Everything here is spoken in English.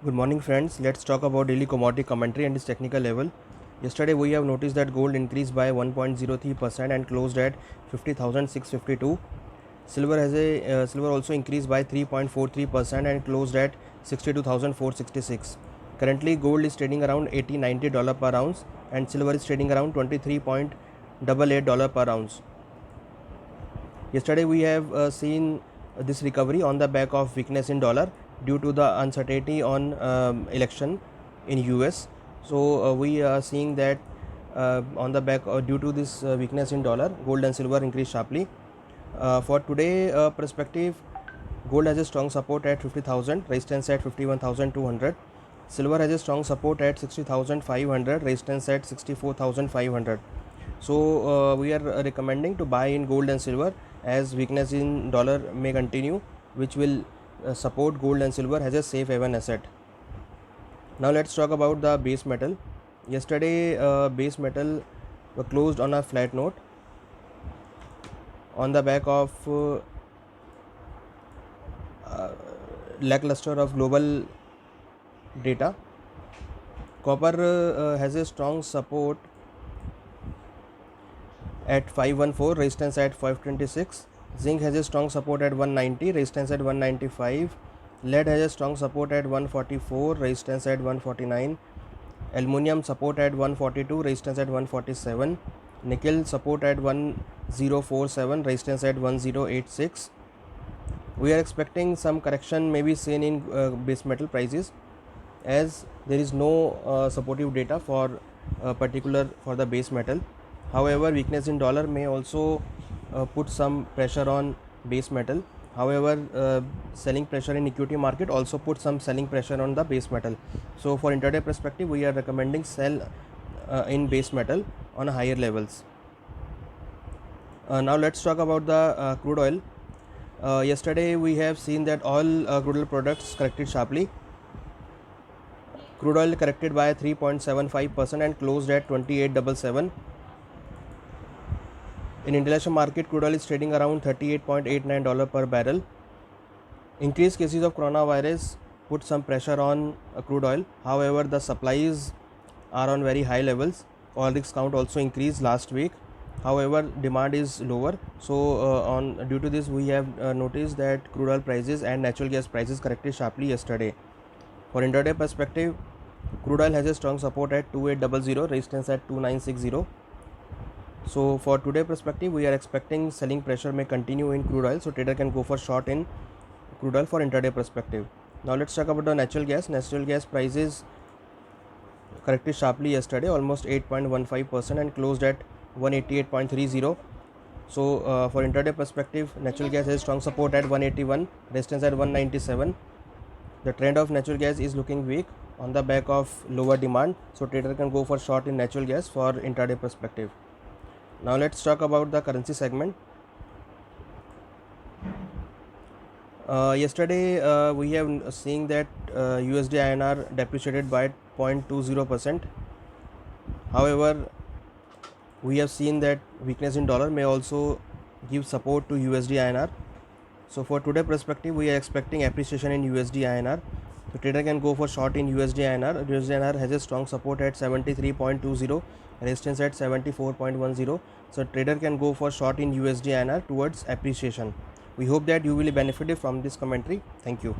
Good morning friends, let's talk about daily commodity commentary and its technical level. Yesterday we have noticed that gold increased by 1.03% and closed at 50,652. Silver also increased by 3.43% and closed at 62,466. Currently gold is trading around $80-90 per ounce and silver is trading around $23.88 per ounce. Yesterday we have seen this recovery on the back of weakness in dollar due to the uncertainty on election in US. So we are seeing that on the back due to this weakness in dollar, gold and silver increased sharply. For today perspective, gold has a strong support at 50,000, resistance at 51,200. Silver has a strong support at 60,500, resistance at 64,500. So we are recommending to buy in gold and silver as weakness in dollar may continue, which will support gold and silver as a safe haven asset. Now let's talk about the base metal. Yesterday base metal were closed on a flat note on the back of lackluster of global data. Copper has a strong support at 514, resistance at 526. Zinc has a strong support at 190, resistance at 195. Lead has a strong support at 144, resistance at 149. Aluminium support at 142, resistance at 147. Nickel support at 1047, resistance at 1086. We are expecting some correction may be seen in base metal prices as there is no supportive data for particular for the base metal. However, weakness in dollar may also put some pressure on base metal. However, selling pressure in equity market also put some selling pressure on the base metal. So for intraday perspective, we are recommending sell in base metal on higher levels. Now let's talk about the crude oil. Yesterday we have seen that all crude oil products corrected sharply. Crude oil corrected by 3.75% and closed at 28.77. In international market, crude oil is trading around $38.89 per barrel. Increased cases of coronavirus put some pressure on crude oil. However, the supplies are on very high levels. Oil rigs count also increased last week. However, demand is lower. So due to this, we have noticed that crude oil prices and natural gas prices corrected sharply yesterday. For intraday perspective, crude oil has a strong support at 2800, resistance at 2960. So for today perspective, we are expecting selling pressure may continue in crude oil, so trader can go for short in crude oil for intraday perspective. Now let's talk about the natural gas. Natural gas prices corrected sharply yesterday, almost 8.15% and closed at 188.30. So for intraday perspective, natural gas has strong support at 181, resistance at 197. The trend of natural gas is looking weak on the back of lower demand, so trader can go for short in natural gas for intraday perspective. Now let's talk about the currency segment. Yesterday we have seen that USD INR depreciated by 0.20%. However, we have seen that weakness in dollar may also give support to USD INR. So for today perspective, we are expecting appreciation in USD INR. So trader can go for short in USD INR. USD INR has a strong support at 73.20, resistance at 74.10. So trader can go for short in USD INR towards appreciation. We hope that you will benefit from this commentary. Thank you.